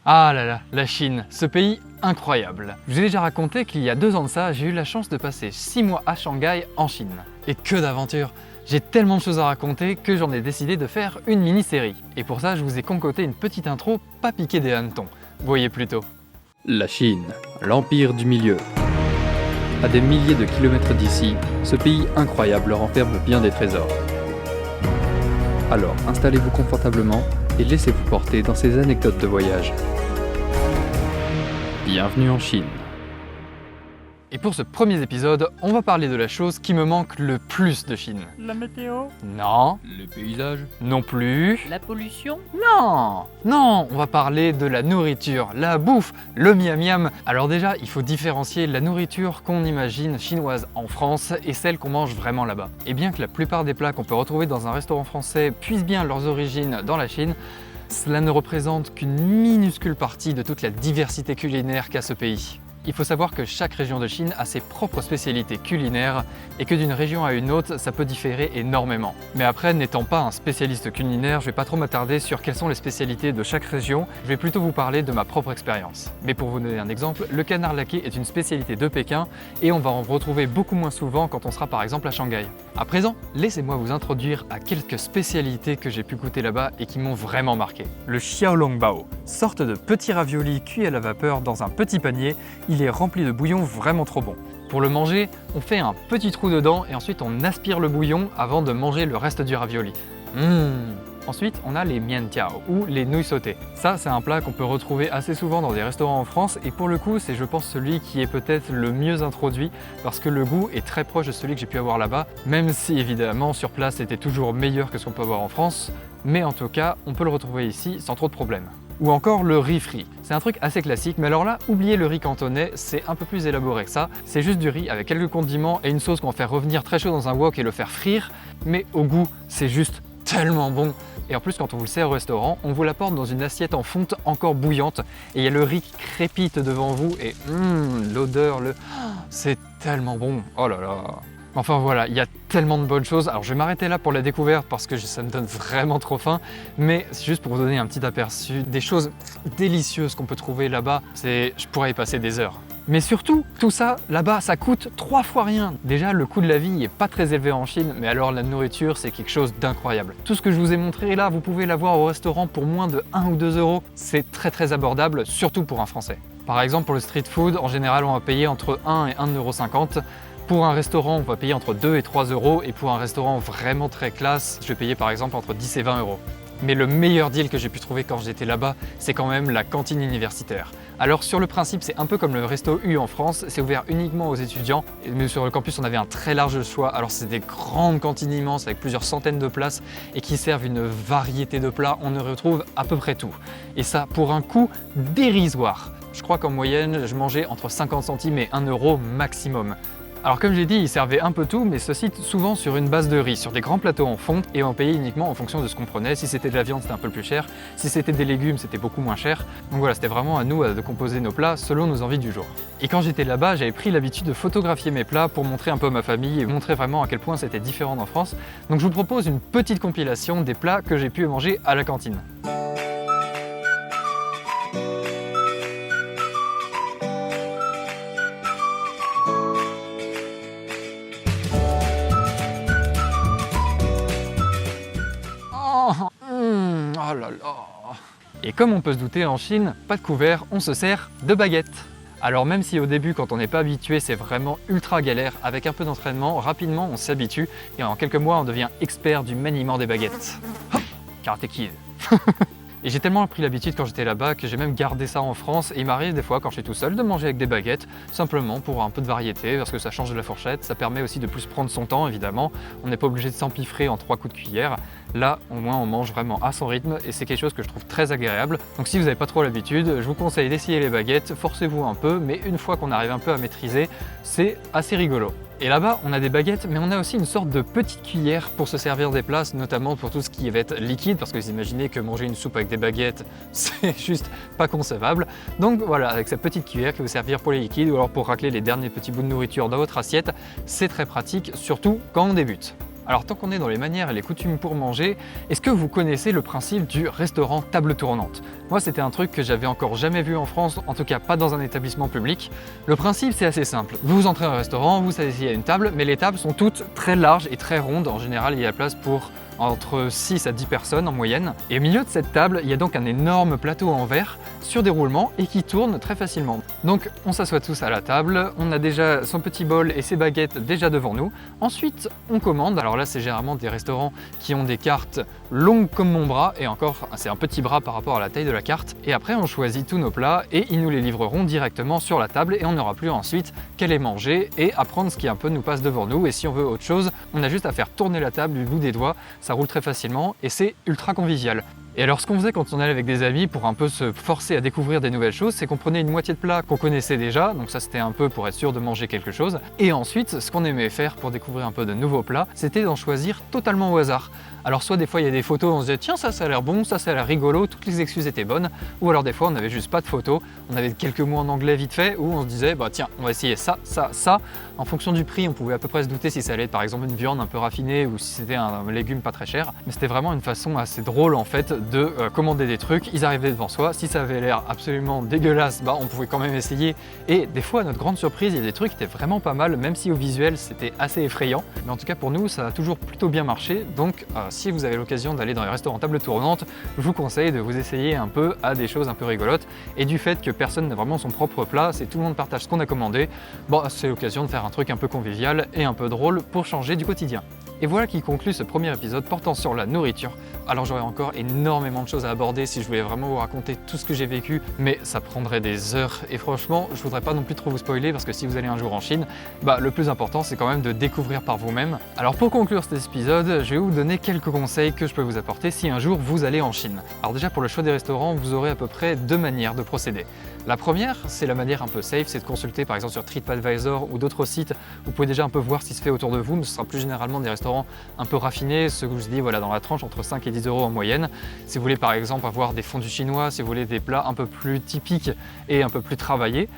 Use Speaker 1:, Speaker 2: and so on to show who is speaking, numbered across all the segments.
Speaker 1: Ah là là, la Chine, ce pays incroyable. Je vous ai déjà raconté qu'il y a 2 ans de ça, j'ai eu la chance de passer 6 mois à Shanghai en Chine. Et que d'aventures! J'ai tellement de choses à raconter que j'en ai décidé de faire une mini-série. Et pour ça, je vous ai concocté une petite intro pas piquée des hannetons. Voyez plutôt.
Speaker 2: La Chine, l'empire du milieu. À des milliers de kilomètres d'ici, ce pays incroyable renferme bien des trésors. Alors installez-vous confortablement et laissez-vous porter dans ces anecdotes de voyage. Bienvenue en Chine.
Speaker 1: Et pour ce premier épisode, on va parler de la chose qui me manque le plus de Chine.
Speaker 3: La météo?
Speaker 1: Non.
Speaker 2: Les paysages?
Speaker 1: Non plus.
Speaker 3: La pollution?
Speaker 1: Non. Non, on va parler de la nourriture, la bouffe, le miam miam. Alors déjà, il faut différencier la nourriture qu'on imagine chinoise en France et celle qu'on mange vraiment là-bas. Et bien que la plupart des plats qu'on peut retrouver dans un restaurant français puissent bien leurs origines dans la Chine, cela ne représente qu'une minuscule partie de toute la diversité culinaire qu'a ce pays. Il faut savoir que chaque région de Chine a ses propres spécialités culinaires et que d'une région à une autre, ça peut différer énormément. Mais après, n'étant pas un spécialiste culinaire, je vais pas trop m'attarder sur quelles sont les spécialités de chaque région, je vais plutôt vous parler de ma propre expérience. Mais pour vous donner un exemple, le canard laqué est une spécialité de Pékin et on va en retrouver beaucoup moins souvent quand on sera par exemple à Shanghai. À présent, laissez-moi vous introduire à quelques spécialités que j'ai pu goûter là-bas et qui m'ont vraiment marqué. Le xiaolongbao, sorte de petits raviolis cuits à la vapeur dans un petit panier. Il est rempli de bouillon vraiment trop bon. Pour le manger, on fait un petit trou dedans et ensuite on aspire le bouillon avant de manger le reste du ravioli. Ensuite, on a les miantiao ou les nouilles sautées. Ça, c'est un plat qu'on peut retrouver assez souvent dans des restaurants en France et pour le coup, c'est je pense celui qui est peut-être le mieux introduit parce que le goût est très proche de celui que j'ai pu avoir là-bas, même si évidemment sur place c'était toujours meilleur que ce qu'on peut avoir en France, mais en tout cas, on peut le retrouver ici sans trop de problèmes. Ou encore le riz frit. C'est un truc assez classique, mais alors là, oubliez le riz cantonais, c'est un peu plus élaboré que ça. C'est juste du riz avec quelques condiments et une sauce qu'on va faire revenir très chaud dans un wok et le faire frire, mais au goût, c'est juste tellement bon. Et en plus, quand on vous le sert au restaurant, on vous l'apporte dans une assiette en fonte encore bouillante et il y a le riz qui crépite devant vous et l'odeur, c'est tellement bon. Oh là là. Enfin voilà, il y a tellement de bonnes choses. Alors je vais m'arrêter là pour la découverte parce que ça me donne vraiment trop faim. Mais c'est juste pour vous donner un petit aperçu des choses délicieuses qu'on peut trouver là-bas. Je pourrais y passer des heures. Mais surtout, tout ça, là-bas, ça coûte 3 fois rien. Déjà, le coût de la vie n'est pas très élevé en Chine, mais alors la nourriture, c'est quelque chose d'incroyable. Tout ce que je vous ai montré là, vous pouvez l'avoir au restaurant pour moins de 1 ou 2 euros. C'est très abordable, surtout pour un Français. Par exemple, pour le street food, en général, on va payer entre 1 et 1,50 €. Pour un restaurant, on va payer entre 2 et 3 euros, et pour un restaurant vraiment très classe, je vais payer par exemple entre 10 et 20 euros. Mais le meilleur deal que j'ai pu trouver quand j'étais là-bas, c'est quand même la cantine universitaire. Alors sur le principe, c'est un peu comme le Resto U en France, c'est ouvert uniquement aux étudiants, mais sur le campus on avait un très large choix. Alors c'est des grandes cantines immenses avec plusieurs centaines de places et qui servent une variété de plats, on y retrouve à peu près tout. Et ça pour un coût dérisoire. Je crois qu'en moyenne, je mangeais entre 50 centimes et 1 euro maximum. Alors comme j'ai dit, ils servaient un peu tout, mais ceci souvent sur une base de riz, sur des grands plateaux en fonte, et on payait uniquement en fonction de ce qu'on prenait. Si c'était de la viande, c'était un peu plus cher. Si c'était des légumes, c'était beaucoup moins cher. Donc voilà, c'était vraiment à nous de composer nos plats selon nos envies du jour. Et quand j'étais là-bas, j'avais pris l'habitude de photographier mes plats pour montrer un peu à ma famille et montrer vraiment à quel point c'était différent en France. Donc je vous propose une petite compilation des plats que j'ai pu manger à la cantine. Oh là là. Et comme on peut se douter en Chine, pas de couvert, on se sert de baguettes. Alors même si au début quand on n'est pas habitué c'est vraiment ultra galère, avec un peu d'entraînement, rapidement on s'habitue et en quelques mois on devient expert du maniement des baguettes. Hop, Karate Kid. Et j'ai tellement pris l'habitude quand j'étais là-bas que j'ai même gardé ça en France et il m'arrive des fois quand je suis tout seul de manger avec des baguettes, simplement pour un peu de variété parce que ça change de la fourchette, ça permet aussi de plus prendre son temps évidemment, on n'est pas obligé de s'empiffrer en 3 coups de cuillère, là au moins on mange vraiment à son rythme et c'est quelque chose que je trouve très agréable. Donc si vous n'avez pas trop l'habitude, je vous conseille d'essayer les baguettes, forcez-vous un peu, mais une fois qu'on arrive un peu à maîtriser, c'est assez rigolo. Et là-bas, on a des baguettes, mais on a aussi une sorte de petite cuillère pour se servir des plats, notamment pour tout ce qui va être liquide, parce que vous imaginez que manger une soupe avec des baguettes, c'est juste pas concevable. Donc voilà, avec cette petite cuillère qui va vous servir pour les liquides ou alors pour racler les derniers petits bouts de nourriture dans votre assiette, c'est très pratique, surtout quand on débute. Alors tant qu'on est dans les manières et les coutumes pour manger, est-ce que vous connaissez le principe du restaurant table tournante? Moi, c'était un truc que j'avais encore jamais vu en France, en tout cas pas dans un établissement public. Le principe, c'est assez simple. Vous entrez dans un restaurant, vous savez s'il y a une table, mais les tables sont toutes très larges et très rondes. En général, il y a la place pour entre 6 à 10 personnes en moyenne. Et au milieu de cette table, il y a donc un énorme plateau en verre sur des roulements et qui tourne très facilement. Donc on s'assoit tous à la table, on a déjà son petit bol et ses baguettes déjà devant nous. Ensuite, on commande. Alors là, c'est généralement des restaurants qui ont des cartes longues comme mon bras, et encore, c'est un petit bras par rapport à la taille de la carte. Et après, on choisit tous nos plats et ils nous les livreront directement sur la table et on n'aura plus ensuite qu'à les manger et à prendre ce qui un peu nous passe devant nous. Et si on veut autre chose, on a juste à faire tourner la table du bout des doigts. Ça roule très facilement et c'est ultra convivial. Et alors ce qu'on faisait quand on allait avec des amis pour un peu se forcer à découvrir des nouvelles choses, c'est qu'on prenait une moitié de plat qu'on connaissait déjà, donc ça c'était un peu pour être sûr de manger quelque chose. Et ensuite, ce qu'on aimait faire pour découvrir un peu de nouveaux plats, c'était d'en choisir totalement au hasard. Alors soit des fois il y a des photos, on se disait tiens ça a l'air bon, ça a l'air rigolo, toutes les excuses étaient bonnes, ou alors des fois on n'avait juste pas de photos, on avait quelques mots en anglais vite fait, où on se disait bah tiens on va essayer ça. En fonction du prix on pouvait à peu près se douter si ça allait être par exemple une viande un peu raffinée ou si c'était un légume pas très cher, mais c'était vraiment une façon assez drôle en fait de commander des trucs, ils arrivaient devant soi, si ça avait l'air absolument dégueulasse, bah on pouvait quand même essayer, et des fois à notre grande surprise il y a des trucs qui étaient vraiment pas mal, même si au visuel c'était assez effrayant, mais en tout cas pour nous ça a toujours plutôt bien marché, donc si vous avez l'occasion d'aller dans les restaurants table tournante, je vous conseille de vous essayer un peu à des choses un peu rigolotes, et du fait que personne n'a vraiment son propre plat, c'est tout le monde partage ce qu'on a commandé, bon, c'est l'occasion de faire un truc un peu convivial et un peu drôle pour changer du quotidien. Et voilà qui conclut ce premier épisode portant sur la nourriture. Alors j'aurais encore énormément de choses à aborder si je voulais vraiment vous raconter tout ce que j'ai vécu, mais ça prendrait des heures et franchement je voudrais pas non plus trop vous spoiler parce que si vous allez un jour en Chine, bah le plus important c'est quand même de découvrir par vous-même. Alors pour conclure cet épisode, je vais vous donner quelques conseils que je peux vous apporter si un jour vous allez en Chine. Alors déjà pour le choix des restaurants, vous aurez à peu près deux manières de procéder. La première, c'est la manière un peu safe, c'est de consulter par exemple sur TripAdvisor ou d'autres sites. Vous pouvez déjà un peu voir ce qui se fait autour de vous, mais ce sera plus généralement des restaurants un peu raffinés, ceux que je vous dis voilà, dans la tranche entre 5 et 10 € en moyenne. Si vous voulez par exemple avoir des fondus chinois, si vous voulez des plats un peu plus typiques et un peu plus travaillés,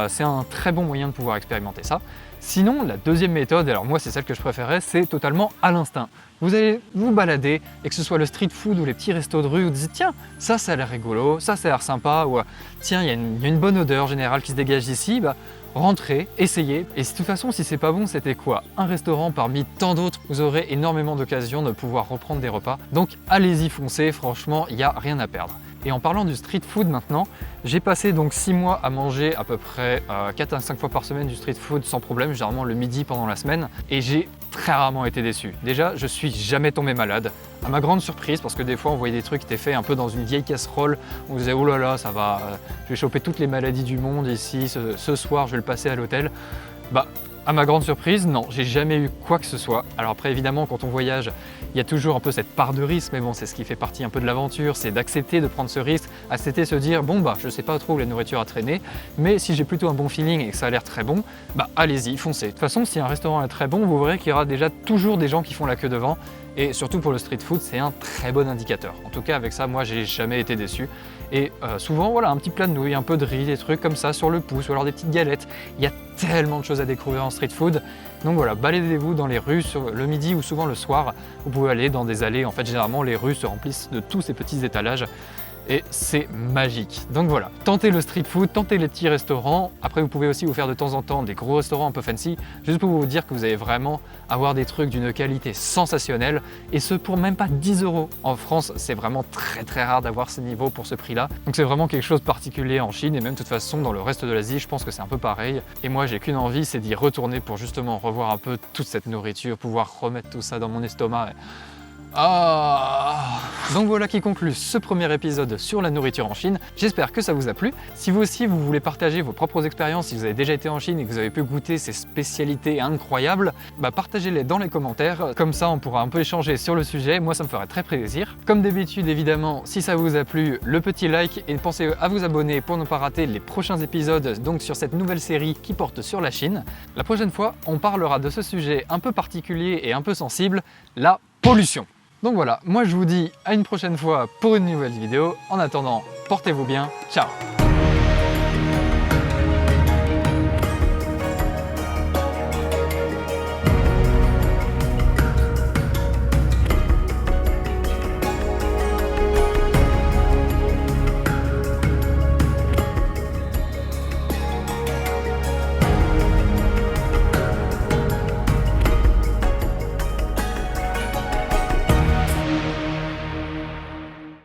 Speaker 1: c'est un très bon moyen de pouvoir expérimenter ça. Sinon, la deuxième méthode, alors moi c'est celle que je préférais, c'est totalement à l'instinct. Vous allez vous balader et que ce soit le street food ou les petits restos de rue, vous dites tiens, ça a l'air rigolo, ça a l'air sympa, ou tiens, il y a une bonne odeur générale qui se dégage d'ici, bah, rentrez, essayez. Et de toute façon, si c'est pas bon, c'était quoi? Un restaurant parmi tant d'autres, vous aurez énormément d'occasions de pouvoir reprendre des repas. Donc allez-y, foncez, franchement, il n'y a rien à perdre. Et en parlant du street food maintenant, j'ai passé donc 6 mois à manger à peu près 4 à 5 fois par semaine du street food sans problème, généralement le midi pendant la semaine, et j'ai très rarement été déçu. Déjà, je suis jamais tombé malade, à ma grande surprise, parce que des fois on voyait des trucs qui étaient faits un peu dans une vieille casserole, on disait oh là là, ça va, je vais choper toutes les maladies du monde ici, ce soir je vais le passer à l'hôtel. Bah, à ma grande surprise, non, j'ai jamais eu quoi que ce soit. Alors après, évidemment, quand on voyage, il y a toujours un peu cette part de risque, mais bon, c'est ce qui fait partie un peu de l'aventure, c'est d'accepter de prendre ce risque, accepter de se dire, bon bah, je sais pas trop où la nourriture a traîné, mais si j'ai plutôt un bon feeling et que ça a l'air très bon, bah allez-y, foncez. De toute façon, si un restaurant est très bon, vous verrez qu'il y aura déjà toujours des gens qui font la queue devant, et surtout pour le street food, c'est un très bon indicateur. En tout cas, avec ça, moi, j'ai jamais été déçu. Et souvent, voilà, un petit plat de nouilles, un peu de riz, des trucs comme ça sur le pouce, ou alors des petites galettes. Il y a tellement de choses à découvrir en street food. Donc voilà, baladez-vous dans les rues sur le midi ou souvent le soir. Vous pouvez aller dans des allées. En fait, généralement, les rues se remplissent de tous ces petits étalages. Et c'est magique. Donc voilà, tentez le street food, tentez les petits restaurants. Après, vous pouvez aussi vous faire de temps en temps des gros restaurants un peu fancy, juste pour vous dire que vous allez vraiment avoir des trucs d'une qualité sensationnelle, et ce pour même pas 10 €. En France, c'est vraiment très rare d'avoir ces niveaux pour ce prix-là. Donc c'est vraiment quelque chose de particulier en Chine, et même de toute façon dans le reste de l'Asie, je pense que c'est un peu pareil. Et moi, j'ai qu'une envie, c'est d'y retourner pour justement revoir un peu toute cette nourriture, pouvoir remettre tout ça dans mon estomac. Donc voilà qui conclut ce premier épisode sur la nourriture en Chine. J'espère que ça vous a plu. Si vous aussi vous voulez partager vos propres expériences, si vous avez déjà été en Chine et que vous avez pu goûter ces spécialités incroyables, bah partagez-les dans les commentaires. Comme ça on pourra un peu échanger sur le sujet. Moi ça me ferait très plaisir. Comme d'habitude évidemment, si ça vous a plu, le petit like, et pensez à vous abonner pour ne pas rater les prochains épisodes donc sur cette nouvelle série qui porte sur la Chine. La prochaine fois, on parlera de ce sujet un peu particulier et un peu sensible, la pollution. Donc voilà, moi je vous dis à une prochaine fois pour une nouvelle vidéo. En attendant, portez-vous bien, ciao!